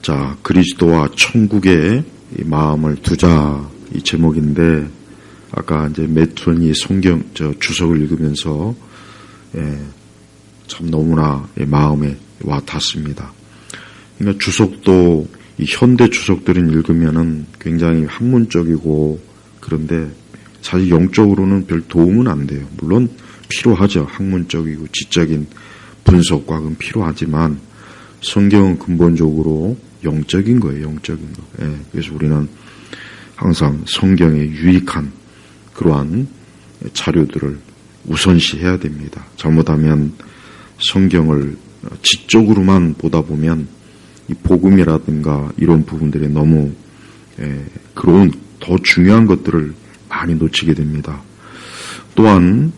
자, 그리스도와 천국의 마음을 두자, 이 제목인데, 아까 이제 매튜언이 주석을 읽으면서, 참 너무나 마음에 와 닿습니다. 그러니까 주석도, 이 현대 주석들은 읽으면은 굉장히 학문적이고, 그런데 사실 영적으로는 별 도움은 안 돼요. 물론 필요하죠. 학문적이고 지적인 분석과 그건 필요하지만, 성경은 근본적으로 영적인 거예요. 영적인 거. 그래서 우리는 항상 성경에 유익한 그러한 자료들을 우선시해야 됩니다. 잘못하면 성경을 지적으로만 보다 보면 이 복음이라든가 이런 부분들이 너무 그런 더 중요한 것들을 많이 놓치게 됩니다. 또한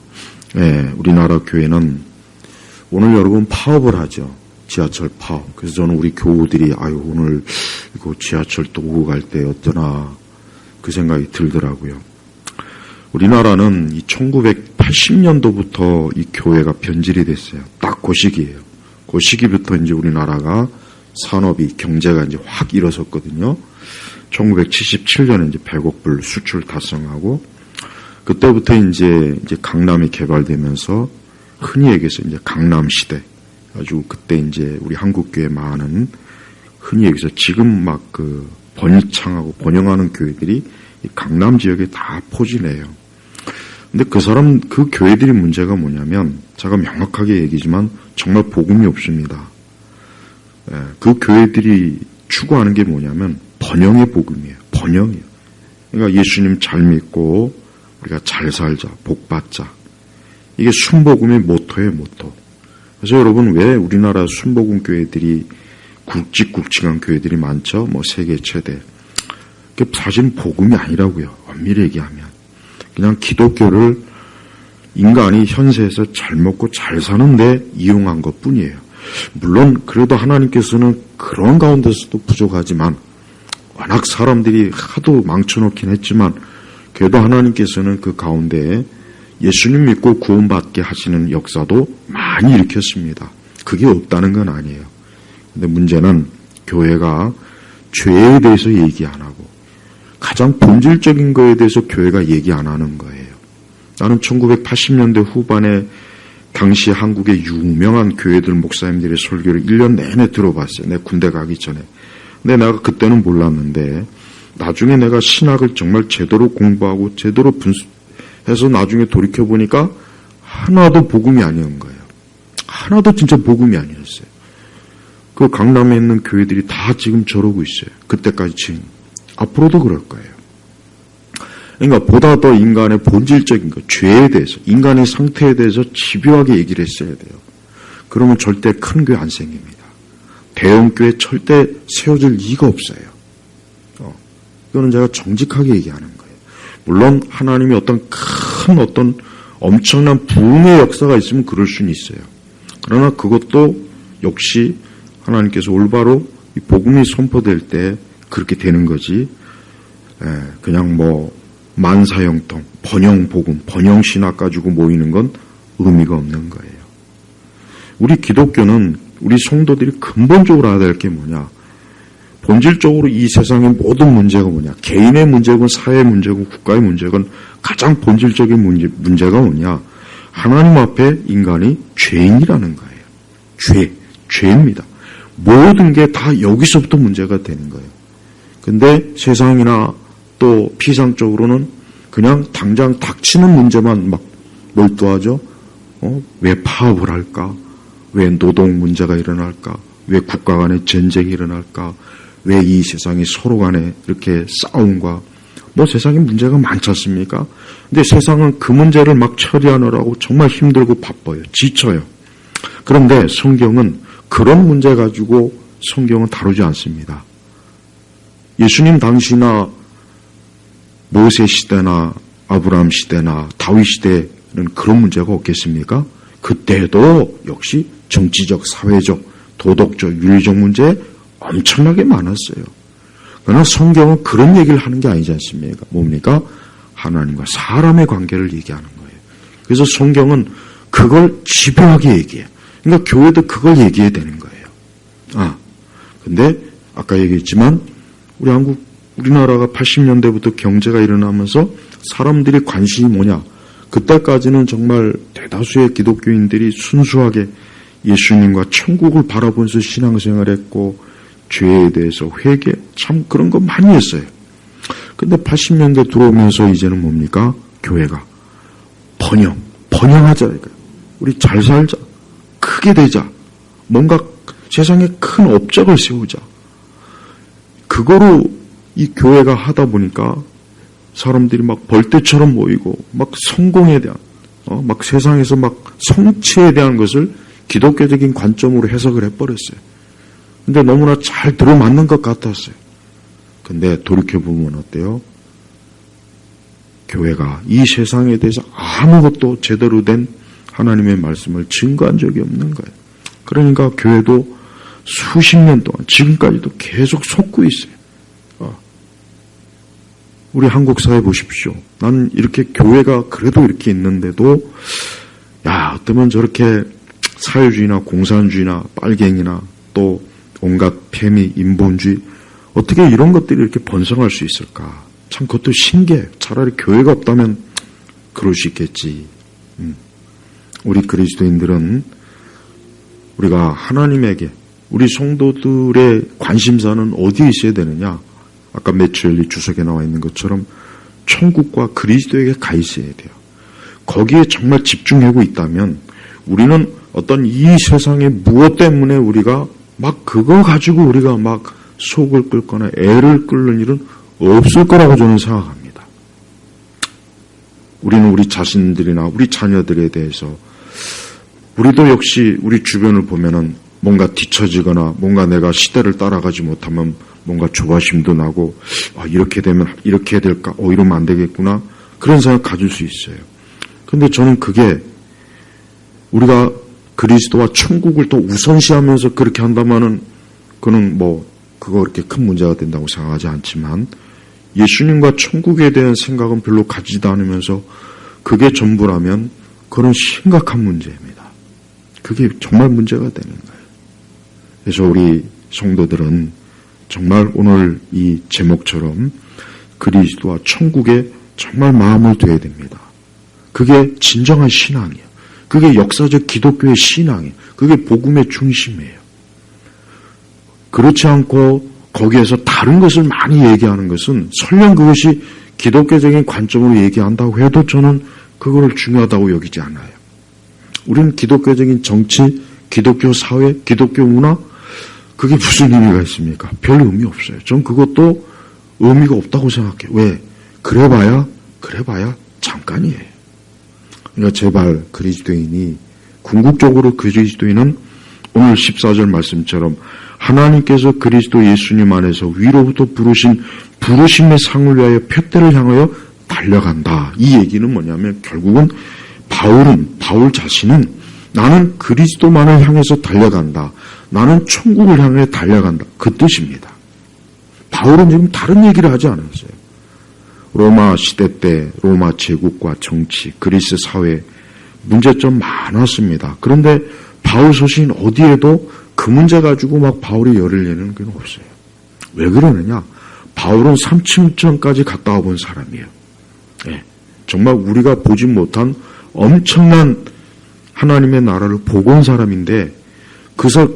우리나라 교회는 오늘 여러분 파업을 하죠. 지하철 파업. 그래서 저는 우리 교우들이 오늘 이거 지하철 또 오고 갈 때 어떠나 그 생각이 들더라고요. 우리나라는 이 1980년도부터 이 교회가 변질이 됐어요. 딱 그 시기예요. 그 시기부터 이제 우리나라가 산업이 경제가 이제 확 일어섰거든요. 1977년에 이제 100억 불 수출 달성하고 그때부터 이제 강남이 개발되면서 흔히 얘기해서 이제 강남 시대. 아주 그때 이제 우리 한국교회 많은 흔히 얘기해서 지금 막 번창하고 번영하는 교회들이 이 강남 지역에 다 포진해요. 근데 그 교회들이 문제가 뭐냐면 제가 명확하게 얘기지만 정말 복음이 없습니다. 그 교회들이 추구하는 게 뭐냐면 번영의 복음이에요. 번영이에요. 그러니까 예수님 잘 믿고 우리가 잘 살자, 복 받자. 이게 순복음의 모토예요, 모토. 그래서 여러분 왜 우리나라 순복음 교회들이 굵직굵직한 교회들이 많죠? 뭐 세계 최대. 그게 사실 복음이 아니라고요. 엄밀히 얘기하면. 그냥 기독교를 인간이 현세에서 잘 먹고 잘 사는데 이용한 것 뿐이에요. 물론 그래도 하나님께서는 그런 가운데서도 부족하지만 워낙 사람들이 하도 망쳐놓긴 했지만 그래도 하나님께서는 그 가운데에 예수님 믿고 구원받게 하시는 역사도 많이 일으켰습니다. 그게 없다는 건 아니에요. 근데 문제는 교회가 죄에 대해서 얘기 안 하고 가장 본질적인 거에 대해서 교회가 얘기 안 하는 거예요. 나는 1980년대 후반에 당시 한국의 유명한 교회들 목사님들의 설교를 1년 내내 들어봤어요. 내 군대 가기 전에. 근데 내가 그때는 몰랐는데 나중에 내가 신학을 정말 제대로 공부하고 제대로 해서 나중에 돌이켜보니까 하나도 복음이 아니었던 거예요. 하나도 진짜 복음이 아니었어요. 그 강남에 있는 교회들이 다 지금 저러고 있어요. 그때까지 지금. 앞으로도 그럴 거예요. 그러니까 보다 더 인간의 본질적인 것, 죄에 대해서, 인간의 상태에 대해서 집요하게 얘기를 했어야 돼요. 그러면 절대 큰 교회 안 생깁니다. 대형 교회 절대 세워질 리가 없어요. 이거는 제가 정직하게 얘기하는 거예요. 물론 하나님이 어떤 엄청난 부흥의 역사가 있으면 그럴 수는 있어요. 그러나 그것도 역시 하나님께서 올바로 이 복음이 선포될 때 그렇게 되는 거지. 그냥 뭐 만사형통, 번영복음, 번영신학 가지고 모이는 건 의미가 없는 거예요. 우리 기독교는 우리 성도들이 근본적으로 알아야 될 게 뭐냐. 본질적으로 이 세상의 모든 문제가 뭐냐. 개인의 문제건 사회의 문제건 국가의 문제건 가장 본질적인 문제가 뭐냐. 하나님 앞에 인간이 죄인이라는 거예요. 죄입니다. 모든 게 다 여기서부터 문제가 되는 거예요. 근데 세상이나 또 피상적으로는 그냥 당장 닥치는 문제만 막 몰두하죠. 왜 파업을 할까? 왜 노동 문제가 일어날까? 왜 국가 간에 전쟁이 일어날까? 왜 이 세상이 서로 간에 이렇게 싸움과 뭐 세상에 문제가 많지 않습니까? 근데 세상은 그 문제를 막 처리하느라고 정말 힘들고 바빠요. 지쳐요. 그런데 성경은 그런 문제 가지고 성경은 다루지 않습니다. 예수님 당시나 모세 시대나 아브라함 시대나 다윗 시대에는 그런 문제가 없겠습니까? 그때도 역시 정치적, 사회적, 도덕적, 윤리적 문제 엄청나게 많았어요. 그러나 성경은 그런 얘기를 하는 게 아니지 않습니까? 뭡니까? 하나님과 사람의 관계를 얘기하는 거예요. 그래서 성경은 그걸 집요하게 얘기해요. 그러니까 교회도 그걸 얘기해야 되는 거예요. 근데 아까 얘기했지만 우리나라가 80년대부터 경제가 일어나면서 사람들의 관심이 뭐냐? 그때까지는 정말 대다수의 기독교인들이 순수하게 예수님과 천국을 바라보면서 신앙생활을 했고 죄에 대해서 회개 참 그런 거 많이 했어요. 근데 80년대 들어오면서 이제는 뭡니까? 교회가 번영하자 이거예요. 우리 잘 살자, 크게 되자, 뭔가 세상에 큰 업적을 세우자. 그거로 이 교회가 하다 보니까 사람들이 막 벌떼처럼 모이고 막 성공에 대한 막 세상에서 막 성취에 대한 것을 기독교적인 관점으로 해석을 해버렸어요. 근데 너무나 잘 들어맞는 것 같았어요. 근데 돌이켜보면 어때요? 교회가 이 세상에 대해서 아무것도 제대로 된 하나님의 말씀을 증거한 적이 없는 거예요. 그러니까 교회도 수십 년 동안 지금까지도 계속 속고 있어요. 우리 한국 사회 보십시오. 난 이렇게 교회가 그래도 이렇게 있는데도 어쩌면 저렇게 사회주의나 공산주의나 빨갱이나 또 온갖 패미, 인본주의 어떻게 이런 것들이 이렇게 번성할 수 있을까? 참 그것도 신기해. 차라리 교회가 없다면 그럴 수 있겠지. 우리 그리스도인들은 우리가 하나님에게 우리 성도들의 관심사는 어디에 있어야 되느냐? 아까 매튜엘리 주석에 나와 있는 것처럼 천국과 그리스도에게 가 있어야 돼요. 거기에 정말 집중하고 있다면 우리는 어떤 이 세상의 무엇 때문에 우리가 막 그거 가지고 우리가 막 속을 끓거나 애를 끓는 일은 없을 거라고 저는 생각합니다. 우리는 우리 자신들이나 우리 자녀들에 대해서 우리도 역시 우리 주변을 보면은 뭔가 뒤처지거나 뭔가 내가 시대를 따라가지 못하면 뭔가 조바심도 나고 이렇게 되면 이렇게 해야 될까? 이러면 안 되겠구나. 그런 생각 가질 수 있어요. 근데 저는 그게 우리가 그리스도와 천국을 또 우선시하면서 그렇게 한다면은 그는 그거 그렇게 큰 문제가 된다고 생각하지 않지만 예수님과 천국에 대한 생각은 별로 가지도 않으면서 그게 전부라면 그건 심각한 문제입니다. 그게 정말 문제가 되는 거예요. 그래서 우리 성도들은 정말 오늘 이 제목처럼 그리스도와 천국에 정말 마음을 둬야 됩니다. 그게 진정한 신앙이에요. 그게 역사적 기독교의 신앙이에요. 그게 복음의 중심이에요. 그렇지 않고 거기에서 다른 것을 많이 얘기하는 것은 설령 그것이 기독교적인 관점으로 얘기한다고 해도 저는 그거를 중요하다고 여기지 않아요. 우리는 기독교적인 정치, 기독교 사회, 기독교 문화 그게 무슨 의미가 있습니까? 별 의미 없어요. 전 그것도 의미가 없다고 생각해요. 왜? 그래봐야 잠깐이에요. 그러니까 제발 그리스도인이 궁극적으로 그리스도인은 오늘 14절 말씀처럼 하나님께서 그리스도 예수님 안에서 위로부터 부르신 부르심의 상을 위하여 표대를 향하여 달려간다. 이 얘기는 뭐냐면 결국은 바울 자신은 나는 그리스도만을 향해서 달려간다. 나는 천국을 향해 달려간다. 그 뜻입니다. 바울은 지금 다른 얘기를 하지 않았어요. 로마 시대 때 로마 제국과 정치, 그리스 사회 문제점 많았습니다. 그런데 바울 소신 어디에도 그 문제 가지고 막 바울이 열을 내는 건 없어요. 왜 그러느냐? 바울은 삼층천까지 갔다 와본 사람이에요. 네, 정말 우리가 보지 못한 엄청난 하나님의 나라를 보고 온 사람인데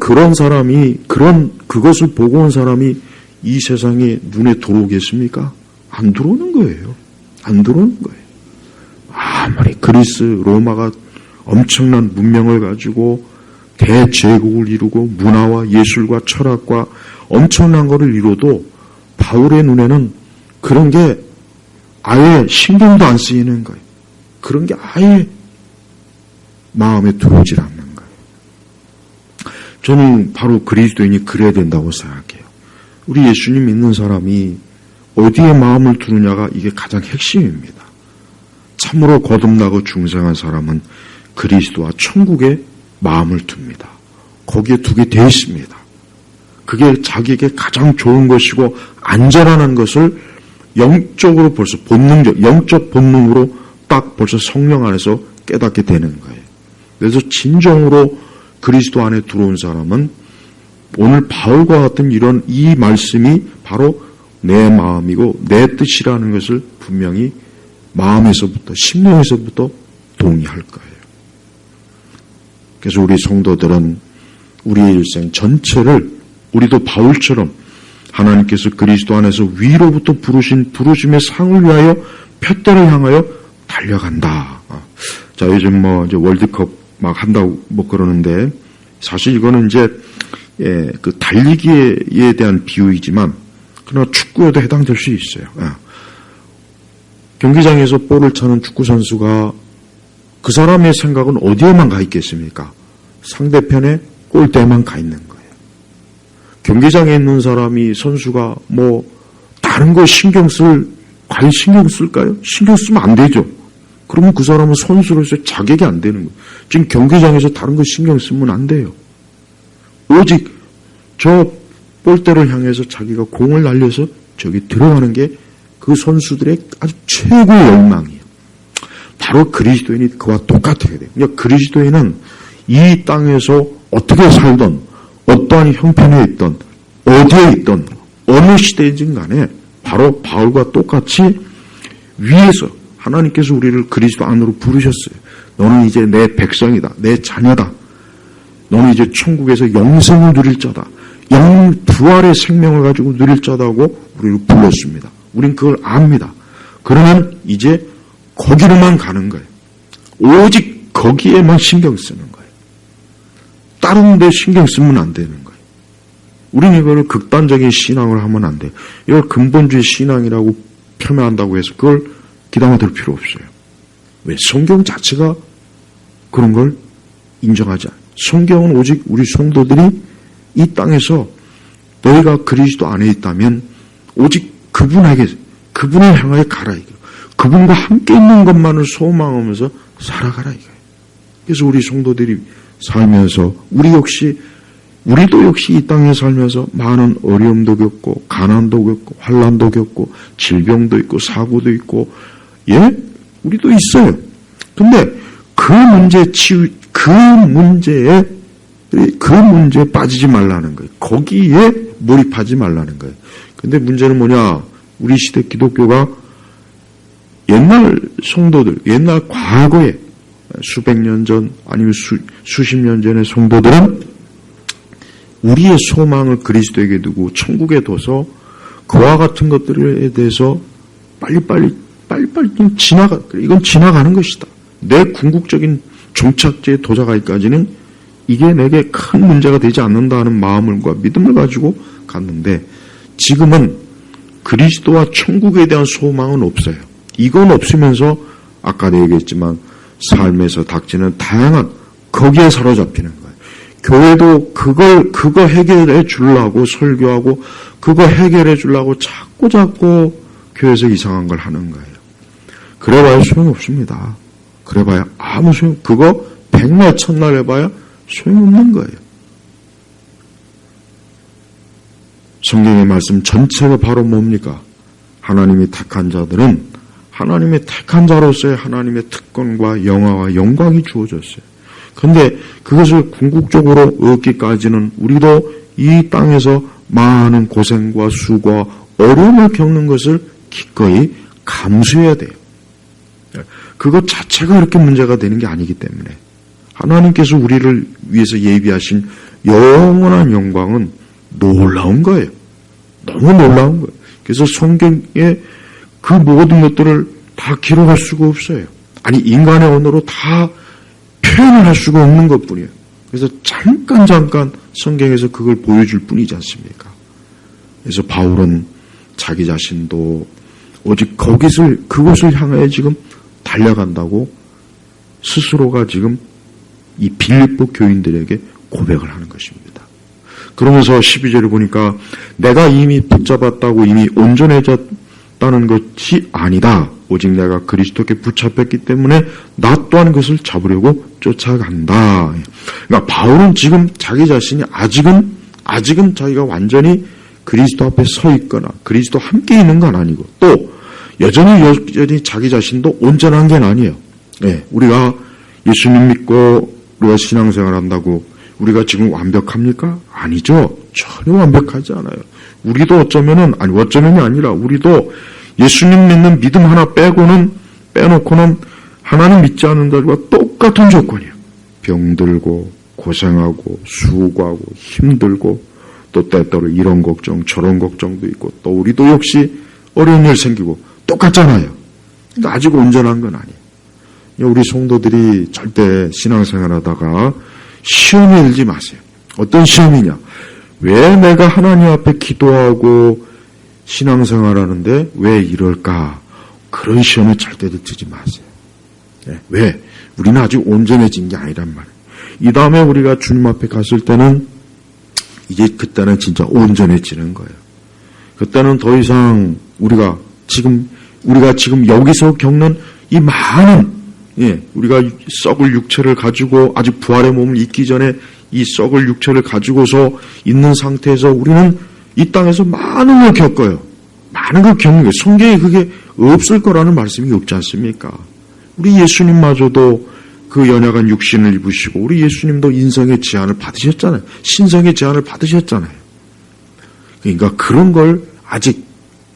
그런 사람이 그것을 보고 온 사람이 이 세상에 눈에 들어오겠습니까? 안 들어오는 거예요. 안 들어오는 거예요. 아무리 그리스, 로마가 엄청난 문명을 가지고 대제국을 이루고 문화와 예술과 철학과 엄청난 것을 이루어도 바울의 눈에는 그런 게 아예 신경도 안 쓰이는 거예요. 그런 게 아예 마음에 들어오질 않는 거예요. 저는 바로 그리스도인이 그래야 된다고 생각해요. 우리 예수님 믿는 사람이 어디에 마음을 두느냐가 이게 가장 핵심입니다. 참으로 거듭나고 중생한 사람은 그리스도와 천국에 마음을 둡니다. 거기에 두게 되어 있습니다. 그게 자기에게 가장 좋은 것이고 안전한 것을 영적으로 벌써 영적 본능으로 딱 벌써 성령 안에서 깨닫게 되는 거예요. 그래서 진정으로 그리스도 안에 들어온 사람은 오늘 바울과 같은 이런 이 말씀이 바로 내 마음이고 내 뜻이라는 것을 분명히 마음에서부터 심령에서부터 동의할 거예요. 그래서 우리 성도들은 우리의 일생 전체를 우리도 바울처럼 하나님께서 그리스도 안에서 위로부터 부르신 부르심의 상을 위하여 표대를 향하여 달려간다. 자, 요즘 이제 월드컵 막 한다고 그러는데 사실 이거는 이제 그 달리기에 대한 비유이지만 그러나 축구에도 해당될 수 있어요. 경기장에서 볼을 차는 축구 선수가 그 사람의 생각은 어디에만 가 있겠습니까? 상대편의 골대에만 가 있는 거예요. 경기장에 있는 사람이 선수가 다른 거 과연 신경 쓸까요? 신경 쓰면 안 되죠. 그러면 그 사람은 선수로서 자격이 안 되는 거예요. 지금 경기장에서 다른 거 신경 쓰면 안 돼요. 오직 저 볼대를 향해서 자기가 공을 날려서 저기 들어가는 게 그 선수들의 아주 최고의 욕망이에요. 바로 그리스도인이 그와 똑같아야 돼요. 그러니까 그리스도인은 이 땅에서 어떻게 살던 어떠한 형편에 있던 어디에 있던 어느 시대이든 간에 바로 바울과 똑같이 위에서 하나님께서 우리를 그리스도 안으로 부르셨어요. 너는 이제 내 백성이다. 내 자녀다. 너는 이제 천국에서 영생을 누릴 자다. 부활의 생명을 가지고 누릴 자다고 우리를 불렀습니다. 우린 그걸 압니다. 그러면 이제 거기로만 가는 거예요. 오직 거기에만 신경 쓰는 거예요. 다른 데 신경 쓰면 안 되는 거예요. 우리는 이거를 극단적인 신앙을 하면 안 돼요. 이걸 근본주의 신앙이라고 표명한다고 해서 그걸 기담아들 필요 없어요. 왜? 성경 자체가 그런 걸 인정하지 않아요. 성경은 오직 우리 성도들이 이 땅에서 너희가 그리스도 안에 있다면 오직 그분을 향하여 가라 이거예요. 그분과 함께 있는 것만을 소망하면서 살아가라 이거예요. 그래서 우리 성도들이 살면서 우리도 역시 이 땅에 살면서 많은 어려움도 겪고 가난도 겪고 환난도 겪고 질병도 있고 사고도 있고 우리도 있어요. 근데 그 문제에 빠지지 말라는 거예요. 거기에 몰입하지 말라는 거예요. 근데 문제는 뭐냐? 우리 시대 기독교가 옛날 성도들, 옛날 과거에 수백 년 전 아니면 수십 년 전의 성도들은 우리의 소망을 그리스도에게 두고 천국에 둬서 그와 같은 것들에 대해서 빨리빨리 이건 지나가는 것이다. 내 궁극적인 종착지에 도착하기까지는 이게 내게 큰 문제가 되지 않는다는 마음과 믿음을 가지고 갔는데 지금은 그리스도와 천국에 대한 소망은 없어요. 이건 없으면서 아까도 얘기했지만 삶에서 닥치는 다양한 거기에 사로잡히는 거예요. 교회도 그거 해결해 주려고 설교하고 그거 해결해 주려고 자꾸 교회에서 이상한 걸 하는 거예요. 그래봐야 소용없습니다. 그래봐야 아무 그거 백날 천날 해봐야 소용없는 거예요. 성경의 말씀 전체가 바로 뭡니까? 하나님이 택한 자들은 하나님의 택한 자로서의 하나님의 특권과 영화와 영광이 주어졌어요. 그런데 그것을 궁극적으로 얻기까지는 우리도 이 땅에서 많은 고생과 수고와 어려움을 겪는 것을 기꺼이 감수해야 돼요. 그것 자체가 그렇게 문제가 되는 게 아니기 때문에 하나님께서 우리를 위해서 예비하신 영원한 영광은 놀라운 거예요. 너무 놀라운 거예요. 그래서 성경에 그 모든 것들을 다 기록할 수가 없어요. 아니 인간의 언어로 다 표현을 할 수가 없는 것뿐이에요. 그래서 잠깐 성경에서 그걸 보여줄 뿐이지 않습니까? 그래서 바울은 자기 자신도 오직 그곳을 향해 지금 달려간다고 스스로가 지금 이 빌립보 교인들에게 고백을 하는 것입니다. 그러면서 12절을 보니까 내가 이미 붙잡았다고 이미 온전해졌다는 것이 아니다. 오직 내가 그리스도께 붙잡혔기 때문에 나 또한 그것을 잡으려고 쫓아간다. 그러니까 바울은 지금 자기 자신이 아직은 자기가 완전히 그리스도 앞에 서 있거나 그리스도 함께 있는 건 아니고 또 여전히 자기 자신도 온전한 게 아니에요. 우리가 예수님 믿고 우리가 신앙생활 한다고 우리가 지금 완벽합니까? 아니죠. 전혀 완벽하지 않아요. 우리도 어쩌면이 아니라 우리도 예수님 믿는 믿음 하나 빼놓고는 하나님 믿지 않는 자들과 똑같은 조건이에요. 병들고 고생하고 수고하고 힘들고 또 때때로 이런 걱정 저런 걱정도 있고 또 우리도 역시 어려운 일 생기고 똑같잖아요. 그러니까 아직 온전한 건 아니에요. 우리 성도들이 절대 신앙생활하다가 시험에 들지 마세요. 어떤 시험이냐? 왜 내가 하나님 앞에 기도하고 신앙생활하는데 왜 이럴까? 그런 시험에 절대 들지 마세요. 왜? 우리는 아직 온전해진 게 아니란 말이에요. 이 다음에 우리가 주님 앞에 갔을 때는 이제 그때는 진짜 온전해지는 거예요. 그때는 더 이상 우리가 지금 여기서 겪는 이 많은 우리가 썩을 육체를 가지고 아직 부활의 몸을 입기 전에 이 썩을 육체를 가지고서 있는 상태에서 우리는 이 땅에서 많은 걸 겪어요. 많은 걸 겪는 거예요. 성경에 그게 없을 거라는 말씀이 없지 않습니까? 우리 예수님마저도 그 연약한 육신을 입으시고 우리 예수님도 인성의 제한을 받으셨잖아요. 신성의 제한을 받으셨잖아요. 그러니까 그런 걸 아직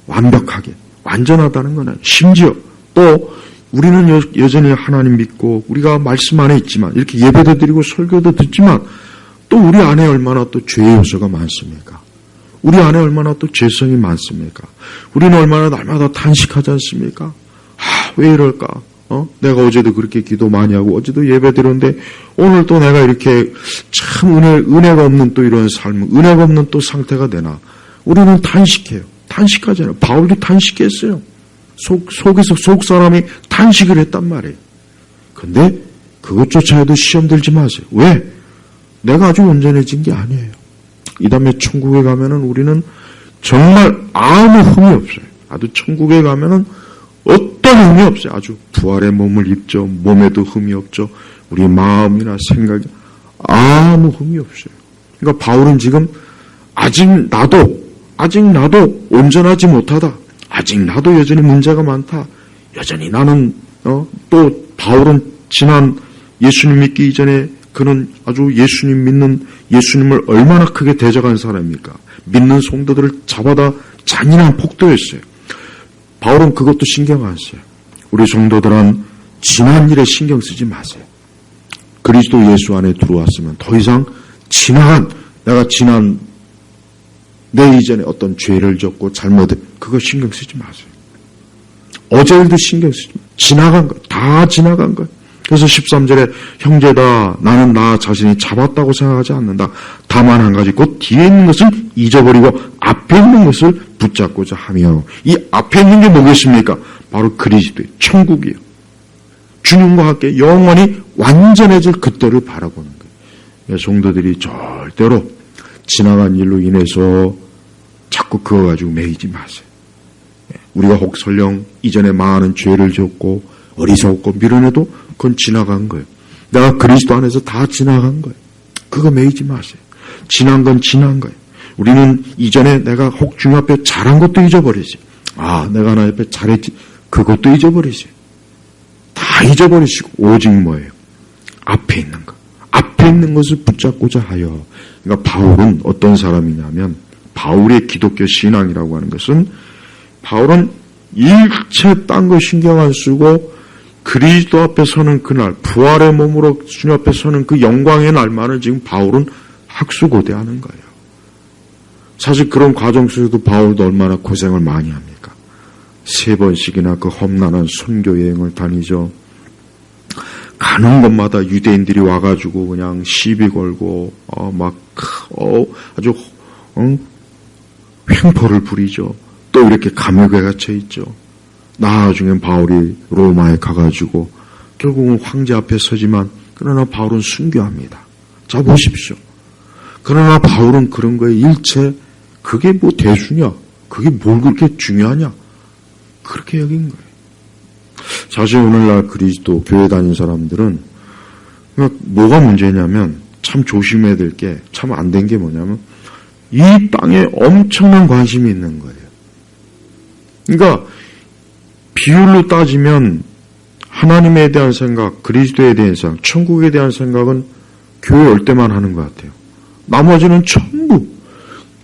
완벽하게 완전하다는 건 아니에요. 심지어 또 우리는 여전히 하나님 믿고 우리가 말씀 안에 있지만 이렇게 예배도 드리고 설교도 듣지만 또 우리 안에 얼마나 또 죄의 요소가 많습니까? 우리 안에 얼마나 또 죄성이 많습니까? 우리는 얼마나 날마다 탄식하지 않습니까? 왜 이럴까? 내가 어제도 그렇게 기도 많이 하고 어제도 예배 드렸는데 오늘 또 내가 이렇게 참 은혜가 없는 또 이런 삶, 은혜가 없는 또 상태가 되나? 우리는 탄식해요. 탄식하잖아요. 바울도 탄식했어요. 속에서 속 사람이 탄식을 했단 말이에요. 근데 그것조차 해도 시험 들지 마세요. 왜? 내가 아주 온전해진 게 아니에요. 이 다음에 천국에 가면은 우리는 정말 아무 흠이 없어요. 아주 천국에 가면은 어떤 흠이 없어요. 아주 부활의 몸을 입죠. 몸에도 흠이 없죠. 우리 마음이나 생각이 아무 흠이 없어요. 그러니까 바울은 지금 아직 나도 온전하지 못하다. 아직 나도 여전히 문제가 많다. 여전히 나는 또 바울은 지난 예수님 믿기 이전에 그는 아주 예수님 믿는 예수님을 얼마나 크게 대적한 사람입니까? 믿는 성도들을 잡아다 잔인한 폭도였어요. 바울은 그것도 신경 안 써요. 우리 성도들은 지난 일에 신경 쓰지 마세요. 그리스도 예수 안에 들어왔으면 더 이상 내가 지난 내 이전에 어떤 죄를 졌고 잘못을 그거 신경 쓰지 마세요. 어제 일도 신경 쓰지 마세요. 지나간 거, 다 지나간 거예요. 그래서 13절에 형제다 나는 나 자신이 잡았다고 생각하지 않는다. 다만 한 가지 곧 뒤에 있는 것을 잊어버리고 앞에 있는 것을 붙잡고자 하며 이 앞에 있는 게 뭐겠습니까? 바로 그리스도의 천국이에요. 주님과 함께 영원히 완전해질 그때를 바라보는 거예요. 성도들이 절대로 지나간 일로 인해서 자꾸 그거 가지고 매이지 마세요. 우리가 혹 설령 이전에 많은 죄를 졌고 어리석고 미련해도 그건 지나간 거예요. 내가 그리스도 안에서 다 지나간 거예요. 그거 매이지 마세요. 지난 건 지난 거예요. 우리는 이전에 내가 혹 주님 앞에 잘한 것도 잊어버리세요. 내가 하나님 앞에 잘했지. 그것도 잊어버리세요. 다 잊어버리시고 오직 뭐예요? 앞에 있는 것. 앞에 있는 것을 붙잡고자 하여. 그러니까 바울은 어떤 사람이냐면 바울의 기독교 신앙이라고 하는 것은 바울은 일체 딴 거 신경 안 쓰고 그리스도 앞에 서는 그날 부활의 몸으로 주님 앞에 서는 그 영광의 날만을 지금 바울은 학수고대하는 거예요. 사실 그런 과정 속에도 바울도 얼마나 고생을 많이 합니까? 3번씩이나 그 험난한 선교 여행을 다니죠. 가는 곳마다 유대인들이 와가지고 그냥 시비 걸고 아주 횡포를 부리죠. 또 이렇게 감옥에 갇혀 있죠. 나중엔 바울이 로마에 가가지고 결국은 황제 앞에 서지만 그러나 바울은 순교합니다. 자 보십시오. 그러나 바울은 그런 거에 일체 그게 뭐 대수냐? 그게 뭘 그렇게 중요하냐? 그렇게 여긴 거예요. 사실 오늘날 그리스도 교회 다니는 사람들은 뭐가 문제냐면 참 조심해야 될 게 참 안 된 게 뭐냐면 이 땅에 엄청난 관심이 있는 거예요. 그러니까 비율로 따지면 하나님에 대한 생각, 그리스도에 대한 생각, 천국에 대한 생각은 교회 올 때만 하는 것 같아요. 나머지는 전부.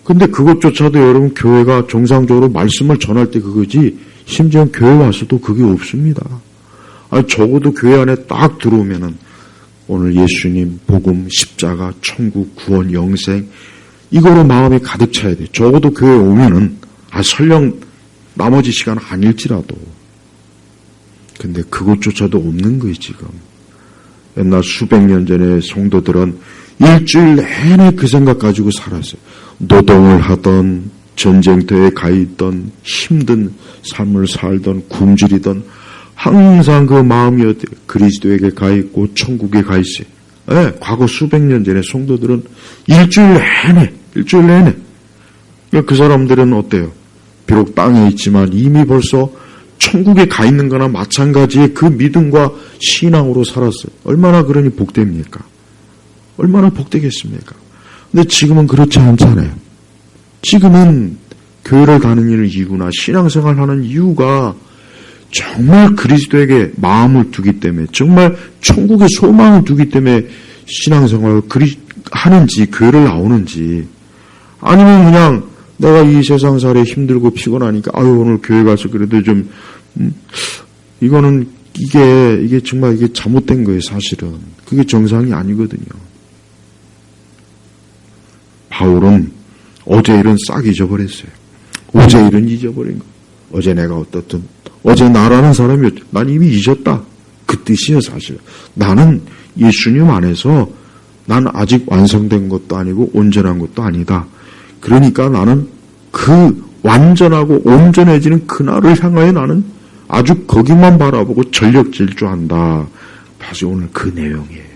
근데 그것조차도 여러분 교회가 정상적으로 말씀을 전할 때 그거지 심지어 교회 와서도 그게 없습니다. 아니, 적어도 교회 안에 딱 들어오면은 오늘 예수님, 복음, 십자가, 천국, 구원, 영생 이거로 마음이 가득 차야 돼. 적어도 교회 오면은 설령 나머지 시간 아닐지라도. 근데 그것조차도 없는 거예요 지금. 옛날 수백 년 전에 성도들은 일주일 내내 그 생각 가지고 살았어요. 노동을 하던 전쟁터에 가 있던 힘든 삶을 살던 굶주리던 항상 그 마음이 어때요? 그리스도에게 가 있고 천국에 가 있어요. 네, 과거 수백 년 전에 성도들은 일주일 내내 그 사람들은 어때요? 비록 땅에 있지만 이미 벌써 천국에 가 있는 거나 마찬가지의 그 믿음과 신앙으로 살았어요. 얼마나 그러니 복됩니까? 얼마나 복되겠습니까? 근데 지금은 그렇지 않잖아요. 지금은 교회를 다니는 이유나 신앙생활 하는 이유가 정말 그리스도에게 마음을 두기 때문에 정말 천국의 소망을 두기 때문에 신앙생활을 하는지 교회를 나오는지 아니면 그냥 내가 이 세상살이 힘들고 피곤하니까 오늘 교회 가서 그래도 좀 이거는 이게 정말 이게 잘못된 거예요. 사실은 그게 정상이 아니거든요. 바울은 어제 일은 싹 잊어버렸어요. 어제 일은 잊어버린 거. 어제 내가 어떻든 어제 나라는 사람이었죠. 난 이미 잊었다. 그 뜻이에요. 사실 나는 예수님 안에서 난 아직 완성된 것도 아니고 온전한 것도 아니다. 그러니까 나는 그 완전하고 온전해지는 그날을 향하여 나는 아주 거기만 바라보고 전력 질주한다. 다시 오늘 그 내용이에요.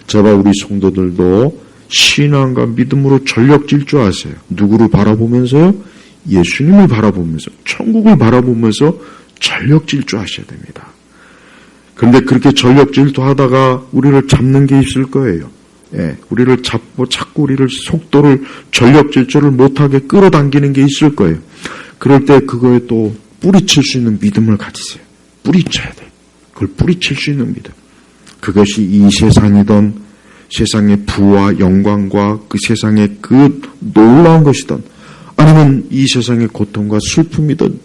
저와 우리 성도들도 신앙과 믿음으로 전력 질주하세요. 누구를 바라보면서요? 예수님을 바라보면서 천국을 바라보면서 전력 질주하셔야 됩니다. 그런데 그렇게 전력 질주하다가 우리를 잡는 게 있을 거예요. 예, 우리를 잡고 자꾸 우리를 속도를 전력 질주를 못하게 끌어당기는 게 있을 거예요. 그럴 때 그거에 또 뿌리칠 수 있는 믿음을 가지세요. 뿌리쳐야 돼. 그걸 뿌리칠 수 있는 믿음. 그것이 이 세상이든 세상의 부와 영광과 그 세상의 그 놀라운 것이든 아니면 이 세상의 고통과 슬픔이든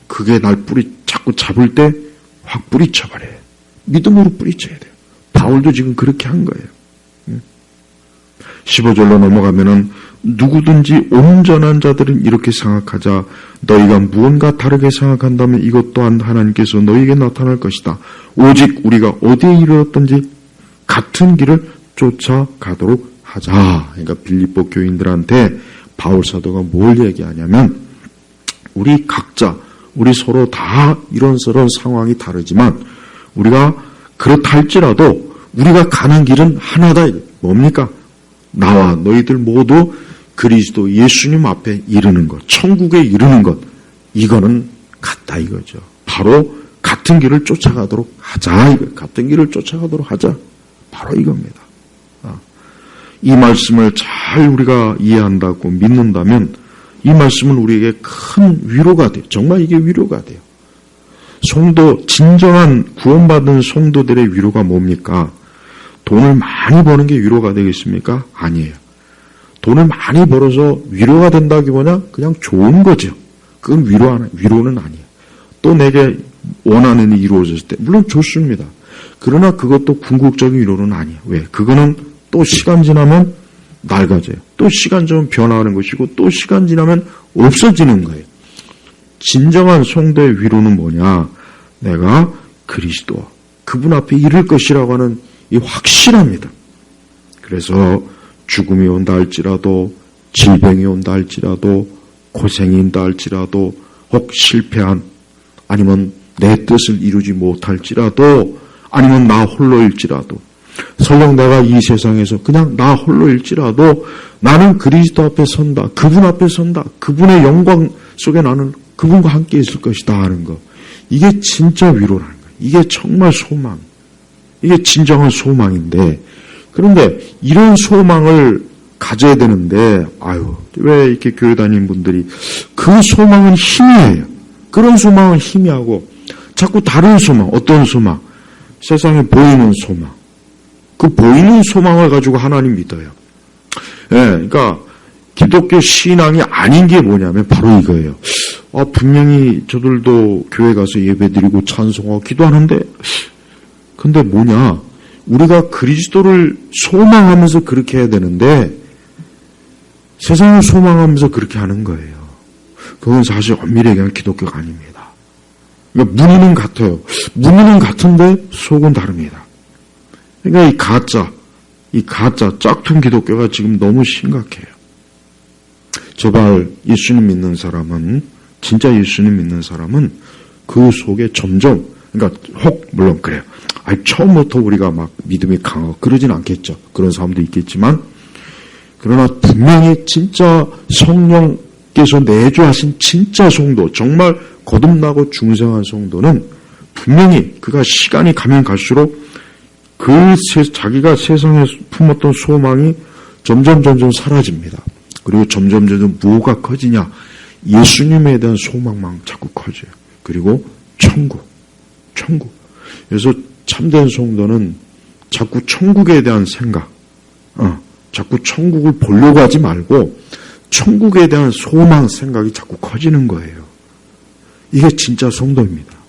그게 날 자꾸 잡을 때 확 뿌리쳐버려요. 믿음으로 뿌리쳐야 돼요. 바울도 지금 그렇게 한 거예요. 15절로 넘어가면은 누구든지 온전한 자들은 이렇게 생각하자. 너희가 무언가 다르게 생각한다면 이것 또한 하나님께서 너희에게 나타날 것이다. 오직 우리가 어디에 이르렀든지 같은 길을 쫓아가도록 하자. 그러니까 빌립보 교인들한테 바울 사도가 뭘 얘기하냐면 우리 각자 우리 서로 다 이런저런 상황이 다르지만 우리가 그렇다 할지라도 우리가 가는 길은 하나다. 뭡니까? 나와 너희들 모두 그리스도 예수님 앞에 이르는 것, 천국에 이르는 것, 이거는 같다 이거죠. 바로 같은 길을 쫓아가도록 하자. 같은 길을 쫓아가도록 하자. 바로 이겁니다. 이 말씀을 잘 우리가 이해한다고 믿는다면 이 말씀은 우리에게 큰 위로가 돼요. 정말 이게 위로가 돼요. 성도, 진정한 구원받은 성도들의 위로가 뭡니까? 돈을 많이 버는 게 위로가 되겠습니까? 아니에요. 돈을 많이 벌어서 위로가 된다기보다 그냥 좋은 거죠. 그건 위로는 아니에요. 또 내게 원하는 일이 이루어졌을 때 물론 좋습니다. 그러나 그것도 궁극적인 위로는 아니에요. 왜? 그거는 또 시간 지나면 낡아져요. 또 시간 지나면 변화하는 것이고 또 시간 지나면 없어지는 거예요. 진정한 성도의 위로는 뭐냐? 내가 그리스도 그분 앞에 이를 것이라고 하는 이 확실합니다. 그래서 죽음이 온다 할지라도 질병이 온다 할지라도 고생이 온다 할지라도 혹 실패한 아니면 내 뜻을 이루지 못할지라도 아니면 나 홀로일지라도 설령 내가 이 세상에서 그냥 나 홀로일지라도 나는 그리스도 앞에 선다. 그분 앞에 선다. 그분의 영광 속에 나는 그분과 함께 있을 것이다 하는 거. 이게 진짜 위로라는 거예요. 이게 정말 소망. 이게 진정한 소망인데 그런데 이런 소망을 가져야 되는데 왜 이렇게 교회 다니는 분들이 그 소망은 희미해요. 그런 소망은 희미하고 자꾸 다른 소망, 어떤 소망? 세상에 보이는 소망. 그 보이는 소망을 가지고 하나님 믿어요. 예, 그러니까 기독교 신앙이 아닌 게 뭐냐면 바로 이거예요. 분명히 저들도 교회 가서 예배드리고 찬송하고 기도하는데, 근데 뭐냐? 우리가 그리스도를 소망하면서 그렇게 해야 되는데 세상을 소망하면서 그렇게 하는 거예요. 그건 사실 엄밀히 얘기하면 기독교가 아닙니다. 그러니까 무늬는 같아요. 무늬는 같은데 속은 다릅니다. 그러니까 이 가짜 짝퉁 기독교가 지금 너무 심각해요. 제발 예수님 믿는 사람은, 진짜 예수님 믿는 사람은 그 속에 점점, 그러니까 물론 그래요. 처음부터 우리가 막 믿음이 강하고 그러진 않겠죠. 그런 사람도 있겠지만, 그러나 분명히 진짜 성령께서 내주하신 진짜 성도, 정말 거듭나고 중생한 성도는 분명히 그가 시간이 가면 갈수록 자기가 세상에 품었던 소망이 점점 사라집니다. 그리고 점점 뭐가 커지냐? 예수님에 대한 소망만 자꾸 커져요. 그리고 천국. 그래서 참된 성도는 자꾸 천국에 대한 생각, 자꾸 천국을 보려고 하지 말고 천국에 대한 소망 생각이 자꾸 커지는 거예요. 이게 진짜 성도입니다.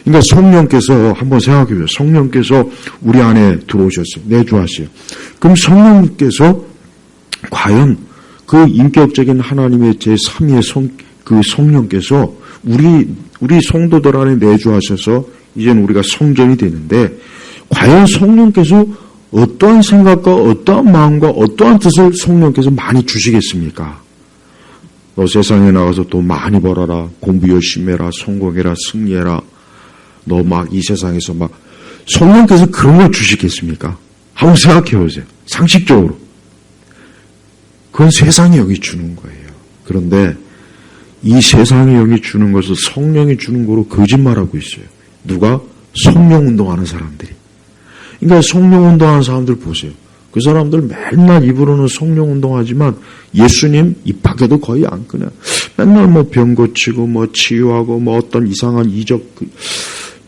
그러니까 성령께서 한번 생각해 보세요. 성령께서 우리 안에 들어오셨어요. 내주하세요. 그럼 성령께서 과연 그 인격적인 하나님의 제3위의 그 성령께서 우리 성도들 안에 내주하셔서 이제는 우리가 성전이 되는데, 과연 성령께서 어떠한 생각과 어떠한 마음과 어떠한 뜻을 성령께서 많이 주시겠습니까? 너 세상에 나가서 돈 많이 벌어라, 공부 열심히 해라, 성공해라, 승리해라, 너 막 이 세상에서 막, 성령께서 그런 걸 주시겠습니까? 한번 생각해 보세요. 상식적으로. 그건 세상이 여기 주는 거예요. 그런데 이 세상이 여기 주는 것을 성령이 주는 거로 거짓말하고 있어요. 누가? 성령 운동하는 사람들이. 그러니까 성령 운동하는 사람들 보세요. 그 사람들 맨날 입으로는 성령 운동하지만 예수님 입 밖에도 거의 안 꺼내. 맨날 뭐 병 고치고 뭐 치유하고 뭐 어떤 이상한 이적,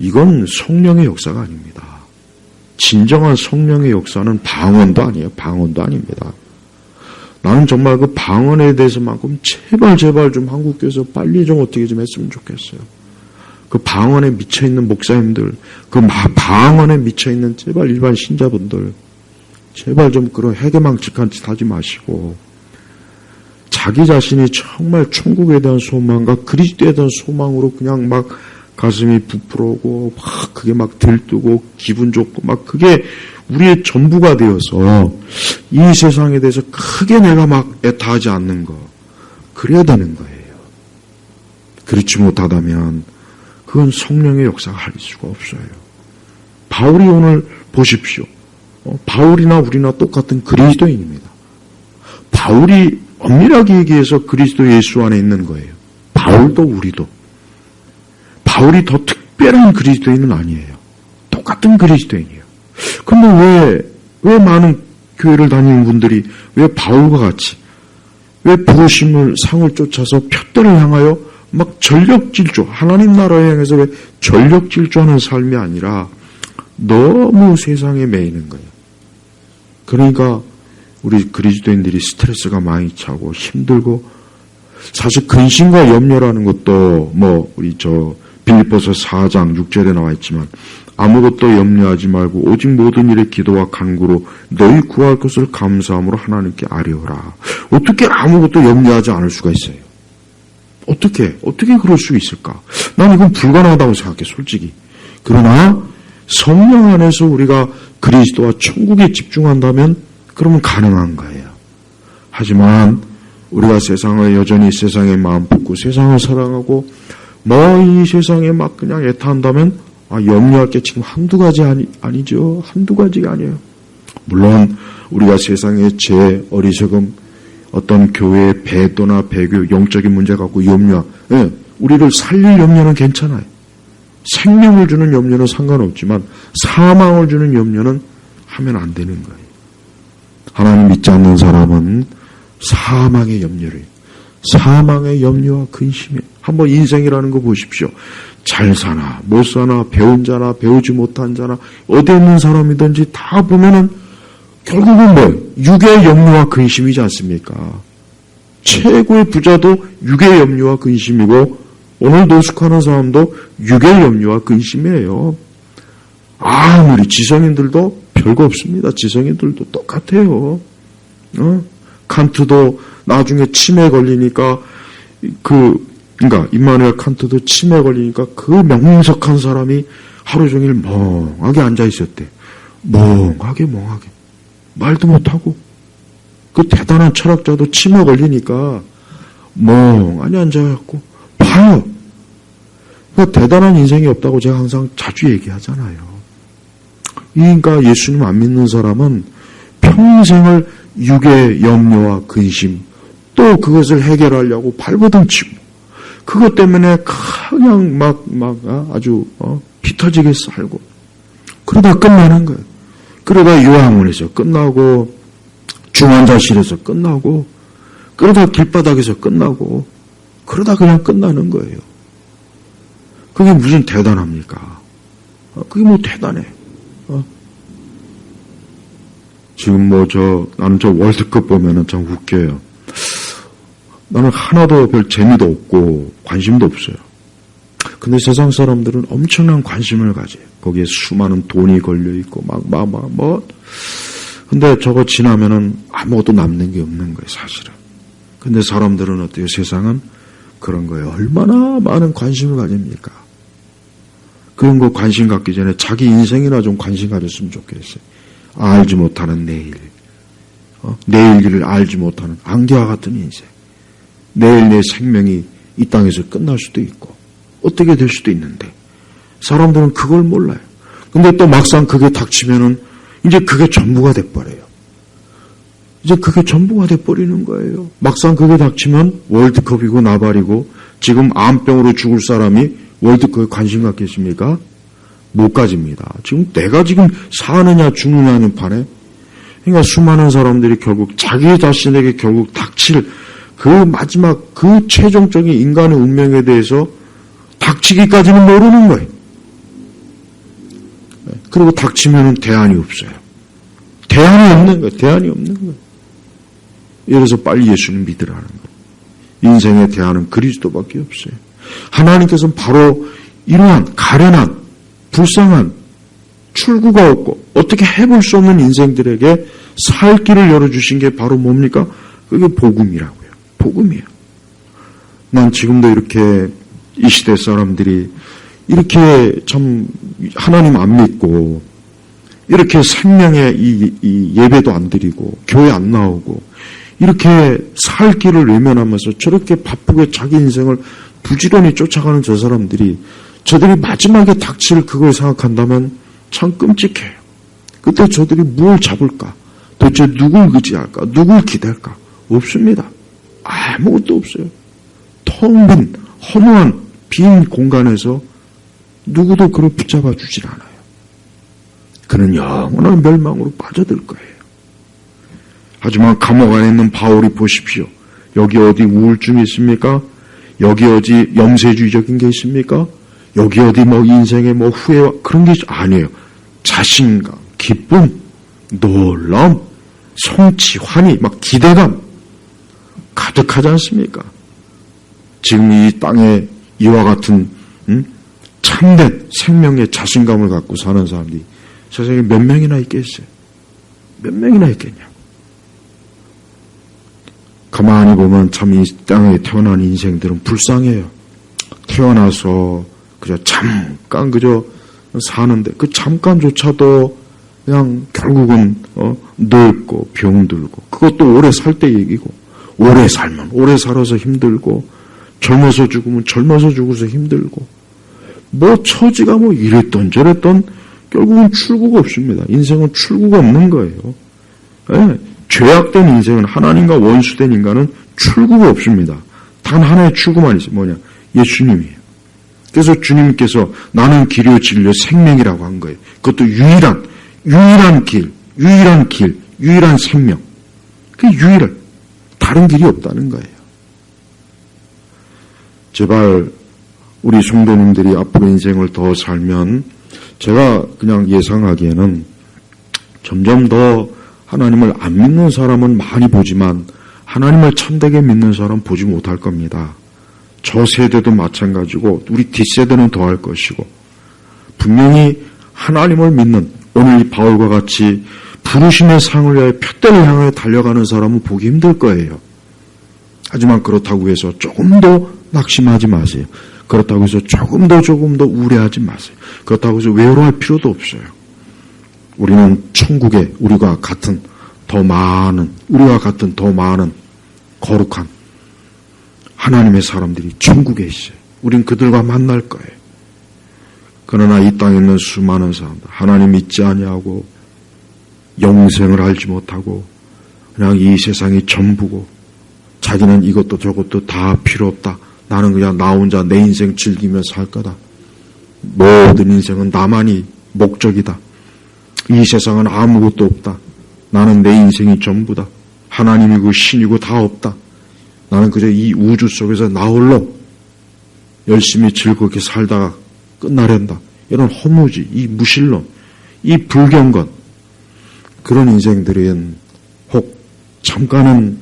이건 성령의 역사가 아닙니다. 진정한 성령의 역사는 방언도 아니에요. 방언도 아닙니다. 나는 정말 그 방언에 대해서만큼 제발 좀 한국교회에서 빨리 좀 어떻게 좀 했으면 좋겠어요. 그 방언에 미쳐있는 목사님들, 그 방언에 미쳐있는 제발 일반 신자분들, 제발 좀 그런 해괴망측한 짓 하지 마시고, 자기 자신이 정말 천국에 대한 소망과 그리스도에 대한 소망으로 그냥 막 가슴이 부풀어오고, 막 그게 막 들뜨고, 기분 좋고, 막 그게 우리의 전부가 되어서 이 세상에 대해서 크게 내가 막 애타하지 않는 거, 그래야 되는 거예요. 그렇지 못하다면 그건 성령의 역사가 할 수가 없어요. 바울이 오늘 보십시오. 바울이나 우리나 똑같은 그리스도인입니다. 바울이 엄밀하게 얘기해서 그리스도 예수 안에 있는 거예요. 바울도 우리도. 바울이 더 특별한 그리스도인은 아니에요. 똑같은 그리스도인이에요. 그런데 왜 많은 교회를 다니는 분들이 왜 바울과 같이, 왜 부르심을 상을 쫓아서 표대를 향하여 막 전력질주, 하나님 나라에 향해서 왜 전력질주하는 삶이 아니라 너무 세상에 매이는 거예요. 그러니까 우리 그리스도인들이 스트레스가 많이 차고 힘들고, 사실 근심과 염려라는 것도 우리 빌립보서 4장 6절에 나와 있지만, 아무것도 염려하지 말고 오직 모든 일에 기도와 간구로 너희 구할 것을 감사함으로 하나님께 아뢰어라. 어떻게 아무것도 염려하지 않을 수가 있어요? 어떻게 그럴 수 있을까? 난 이건 불가능하다고 생각해, 솔직히. 그러나 성령 안에서 우리가 그리스도와 천국에 집중한다면 그러면 가능한 거예요. 하지만 우리가 세상을 여전히 세상에 마음 붓고 세상을 사랑하고 이 세상에 막 그냥 애타한다면 염려할 게 지금 한두 가지 아니죠. 한두 가지가 아니에요. 물론 우리가 세상에 제 어리석음, 어떤 교회의 배도나 배교, 영적인 문제 갖고 우리를 살릴 염려는 괜찮아요. 생명을 주는 염려는 상관없지만 사망을 주는 염려는 하면 안 되는 거예요. 하나님 믿지 않는 사람은 사망의 염려를, 사망의 염려와 근심에, 한번 인생이라는 거 보십시오. 잘 사나 못 사나 배운 자나 배우지 못한 자나 어디 있는 사람이든지 다 보면은 결국은 뭐예요? 육의 염려와 근심이지 않습니까? 최고의 부자도 육의 염려와 근심이고 오늘 노숙하는 사람도 육의 염려와 근심이에요. 아무리 지성인들도 별거 없습니다. 지성인들도 똑같아요. 칸트도 나중에 치매에 걸리니까 그러니까 임마누엘 칸트도 치매에 걸리니까 그 명석한 사람이 하루 종일 멍하게 앉아 있었대. 멍하게 말도 못하고 그 대단한 철학자도 치매 걸리니까 멍하니 앉아갖고 봐요. 그러니까 대단한 인생이 없다고 제가 항상 자주 얘기하잖아요. 그러니까 예수님 안 믿는 사람은 평생을 육의 염려와 근심 또 그것을 해결하려고 발버둥 치고 그것 때문에 그냥 아주 피 터지게 살고 그러다 끝나는 거예요. 그러다 요양원에서 끝나고 중환자실에서 끝나고 그러다 길바닥에서 끝나고 그러다 그냥 끝나는 거예요. 그게 무슨 대단합니까? 그게 뭐 대단해. 지금 나는 저 월드컵 보면은 참 웃겨요. 나는 하나도 별 재미도 없고 관심도 없어요. 근데 세상 사람들은 엄청난 관심을 가져요. 거기에 수많은 돈이 걸려있고 근데 저거 지나면은 아무것도 남는 게 없는 거예요, 사실은. 근데 사람들은 어때요? 세상은 그런 거예요. 얼마나 많은 관심을 가집니까? 그런 거 관심 갖기 전에 자기 인생이나 좀 관심 가졌으면 좋겠어요. 알지 못하는 내일. 내일 일을 알지 못하는 안개와 같은 인생. 내일 내 생명이 이 땅에서 끝날 수도 있고 어떻게 될 수도 있는데 사람들은 그걸 몰라요. 근데 또 막상 그게 닥치면은 이제 그게 전부가 돼버려요. 이제 그게 전부가 돼버리는 거예요. 막상 그게 닥치면 월드컵이고 나발이고 지금 암병으로 죽을 사람이 월드컵에 관심 갖겠습니까? 못 가집니다. 내가 지금 사느냐 죽느냐는 판에 그러니까 수많은 사람들이 결국 자기 자신에게 결국 닥칠 그 마지막 그 최종적인 인간의 운명에 대해서 닥치기까지는 모르는 거예요. 그리고 닥치면은 대안이 없어요. 대안이 없는 거예요. 이래서 빨리 예수님 믿으라는 거예요. 인생의 대안은 그리스도밖에 없어요. 하나님께서는 바로 이러한 가련한 불쌍한 출구가 없고 어떻게 해볼 수 없는 인생들에게 살 길을 열어주신 게 바로 뭡니까? 그게 복음이라고요. 복음이에요. 난 지금도 이렇게 이 시대 사람들이 이렇게 참 하나님 안 믿고 이렇게 생명의 이 예배도 안 드리고 교회 안 나오고 이렇게 살 길을 외면하면서 저렇게 바쁘게 자기 인생을 부지런히 쫓아가는 저 사람들이 저들이 마지막에 닥칠 그걸 생각한다면 참 끔찍해요. 그때 저들이 뭘 잡을까? 도대체 누굴 의지할까? 누굴 기댈까? 없습니다. 아무것도 없어요. 텅 빈 허무한 빈 공간에서 누구도 그를 붙잡아 주질 않아요. 그는 영원한 멸망으로 빠져들 거예요. 하지만 감옥 안에 있는 바울이 보십시오. 여기 어디 우울증이 있습니까? 여기 어디 염세주의적인 게 있습니까? 여기 어디 인생의 후회와 그런 게 아니에요. 자신감, 기쁨, 놀라움, 성취, 환희, 기대감 가득하지 않습니까? 지금 이 땅에 이와 같은 참된 생명의 자신감을 갖고 사는 사람들이 세상에 몇 명이나 있겠어요? 몇 명이나 있겠냐고. 가만히 보면 참 이 땅에 태어난 인생들은 불쌍해요. 태어나서 잠깐 사는데 그 잠깐조차도 그냥 결국은 늙고 병들고 그것도 오래 살 때 얘기고 오래 살면 오래 살아서 힘들고 젊어서 죽으면 젊어서 죽어서 힘들고 처지가 이랬던 저랬던 결국은 출구가 없습니다. 인생은 출구가 없는 거예요. 네. 죄악된 인생은 하나님과 원수된 인간은 출구가 없습니다. 단 하나의 출구만 있어요. 뭐냐? 예수님이에요. 그래서 주님께서 나는 길이요 진리요 생명이라고 한 거예요. 그것도 유일한 길, 유일한 생명. 그게 유일한 다른 길이 없다는 거예요. 제발 우리 성도님들이 앞으로 인생을 더 살면 제가 그냥 예상하기에는 점점 더 하나님을 안 믿는 사람은 많이 보지만 하나님을 참되게 믿는 사람은 보지 못할 겁니다. 저 세대도 마찬가지고 우리 뒷세대는 더 할 것이고, 분명히 하나님을 믿는 오늘 이 바울과 같이 부르심의 상을 위하여 표대를 향하여 달려가는 사람은 보기 힘들 거예요. 하지만 그렇다고 해서 조금 더 낙심하지 마세요. 그렇다고 해서 조금 더 우려하지 마세요. 그렇다고 해서 외로워할 필요도 없어요. 우리는 천국에 우리와 같은 더 많은 거룩한 하나님의 사람들이 천국에 있어요. 우린 그들과 만날 거예요. 그러나 이 땅에 있는 수많은 사람들, 하나님 믿지 아니하고 영생을 알지 못하고 그냥 이 세상이 전부고, 자기는 이것도 저것도 다 필요 없다. 나는 그냥 나 혼자 내 인생 즐기면서 살 거다. 모든 인생은 나만이 목적이다. 이 세상은 아무것도 없다. 나는 내 인생이 전부다. 하나님이고 신이고 다 없다. 나는 그저 이 우주 속에서 나 홀로 열심히 즐겁게 살다가 끝나련다. 이런 허무지, 이 무신론, 이 불경건, 그런 인생들은 혹 잠깐은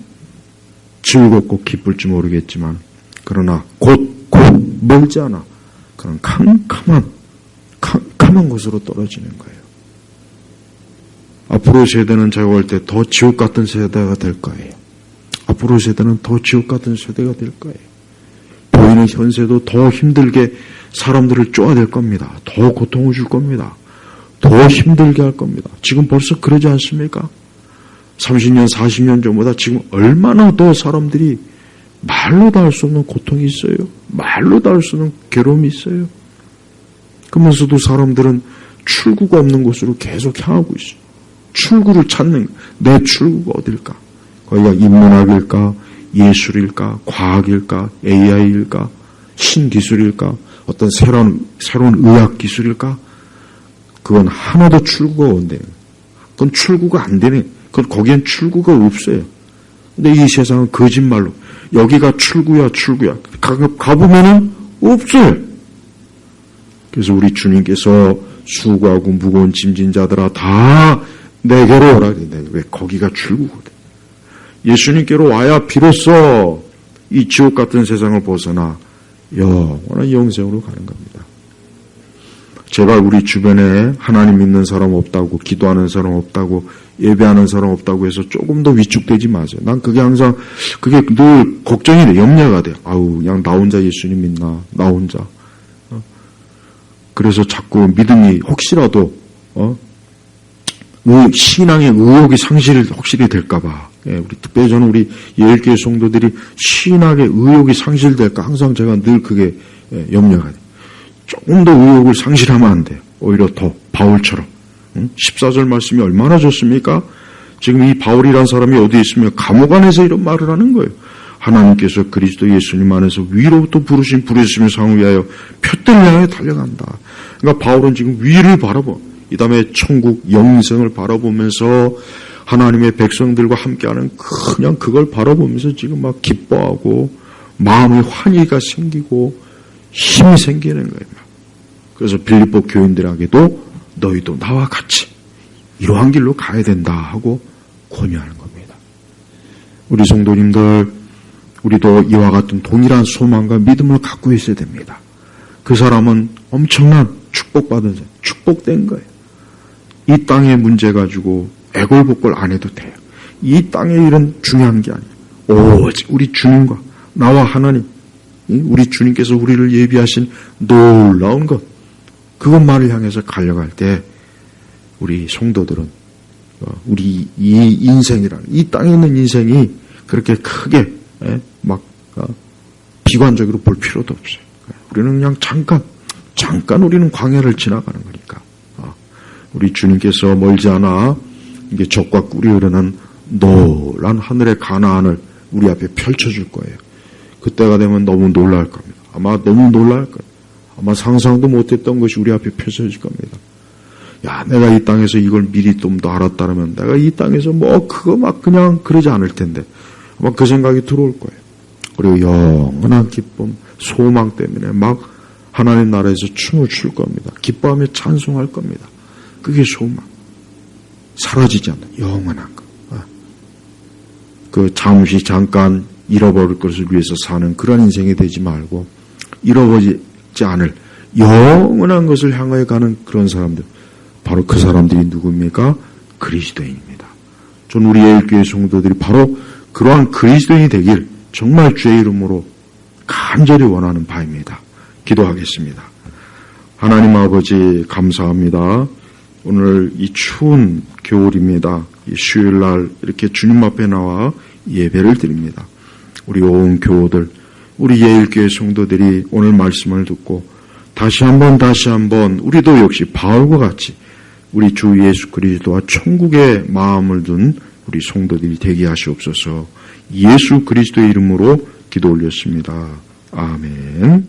즐겁고 기쁠지 모르겠지만, 그러나 곧 멀지 않아 그런 캄캄한 곳으로 떨어지는 거예요. 앞으로 세대는 제가 볼 때 더 지옥 같은 세대가 될 거예요. 앞으로 세대는 더 지옥 같은 세대가 될 거예요. 보이는 현세도 더 힘들게 사람들을 쪼아댈 겁니다. 더 고통을 줄 겁니다. 더 힘들게 할 겁니다. 지금 벌써 그러지 않습니까? 30년, 40년 전보다 지금 얼마나 더 사람들이 말로 다 할 수 없는 고통이 있어요. 말로 다 할 수 없는 괴로움이 있어요. 그러면서도 사람들은 출구가 없는 곳으로 계속 향하고 있어요. 출구를 찾는, 내 출구가 어딜까? 거기가 인문학일까? 예술일까? 과학일까? AI일까? 신기술일까? 어떤 새로운 의학기술일까? 그건 하나도 출구가 없는데, 그건 출구가 안 되네. 그건 거기엔 출구가 없어요. 근데 이 세상은 거짓말로 여기가 출구야. 가보면은 없어요. 그래서 우리 주님께서 수고하고 무거운 짐진 자들아 다 내게로 오라. 왜 거기가 출구거든. 예수님께로 와야 비로소 이 지옥 같은 세상을 벗어나 영원한 영생으로 가는 겁니다. 제발 우리 주변에 하나님 믿는 사람 없다고, 기도하는 사람 없다고, 예배하는 사람 없다고 해서 조금 더 위축되지 마세요. 난 그게 항상, 그게 늘 걱정이 돼, 염려가 돼. 그냥 나 혼자 예수님 믿나, 나 혼자. 그래서 자꾸 믿음이 혹시라도, 신앙의 의욕이 확실히 될까봐. 우리, 특별히 저는 우리 예일교회 성도들이 신학의 의욕이 상실될까, 항상 제가 늘 그게 염려가 돼. 조금 더 의욕을 상실하면 안 돼요. 오히려 더 바울처럼. 14절 말씀이 얼마나 좋습니까? 지금 이 바울이라는 사람이 어디 있으면 감옥 안에서 이런 말을 하는 거예요. 하나님께서 그리스도 예수님 안에서 위로부터 부르신 부르심을 상을 위하여 표대를 향해 달려간다. 그러니까 바울은 지금 위를 이 다음에 천국 영생을 바라보면서 하나님의 백성들과 함께하는 그냥 그걸 바라보면서 지금 막 기뻐하고 마음의 환희가 생기고 힘이 생기는 거예요. 그래서 빌립보 교인들에게도 너희도 나와 같이 이러한 길로 가야 된다 하고 권유하는 겁니다. 우리 성도님들, 우리도 이와 같은 동일한 소망과 믿음을 갖고 있어야 됩니다. 그 사람은 엄청난 축복받은 사람, 축복된 거예요. 이 땅의 문제 가지고 애걸복걸 안 해도 돼요. 이 땅의 일은 중요한 게 아니에요. 오직 우리 주님과 나와 하나님, 우리 주님께서 우리를 예비하신 놀라운 것, 그것만을 향해서 달려갈 때 우리 성도들은 우리 이 인생이라는, 이 땅에 있는 인생이 그렇게 크게 막 비관적으로 볼 필요도 없어요. 우리는 그냥 잠깐 우리는 광야를 지나가는 거니까. 우리 주님께서 멀지 않아 이게 적과 꿀이 흐르는 노란 하늘의 가나안을 우리 앞에 펼쳐줄 거예요. 그때가 되면 너무 놀랄 겁니다. 아마 너무 놀랄 거예요. 아마 상상도 못했던 것이 우리 앞에 펼쳐질 겁니다. 야, 내가 이 땅에서 이걸 미리 좀 더 알았다면 내가 이 땅에서 그거 막 그냥 그러지 않을 텐데 아마 그 생각이 들어올 거예요. 그리고 영원한 기쁨, 소망 때문에 막 하나님 나라에서 춤을 출 겁니다. 기뻐하며 찬송할 겁니다. 그게 소망. 사라지지 않는 영원한 것. 그 잠시 잠깐 잃어버릴 것을 위해서 사는 그런 인생이 되지 말고 잃어버리지 않을 영원한 것을 향하여 가는 그런 사람들. 바로 그 사람들이 누굽니까? 그리스도인입니다. 전 우리 예일교회 성도들이 바로 그러한 그리스도인이 되길 정말 주의 이름으로 간절히 원하는 바입니다. 기도하겠습니다. 하나님 아버지 감사합니다. 오늘 이 추운 겨울입니다. 이 수요일날 이렇게 주님 앞에 나와 예배를 드립니다. 우리 온 교우들, 우리 예일교회 성도들이 오늘 말씀을 듣고 다시 한번 우리도 역시 바울과 같이 우리 주 예수 그리스도와 천국의 마음을 둔 우리 성도들이 되게 하시옵소서. 예수 그리스도의 이름으로 기도 올렸습니다. 아멘.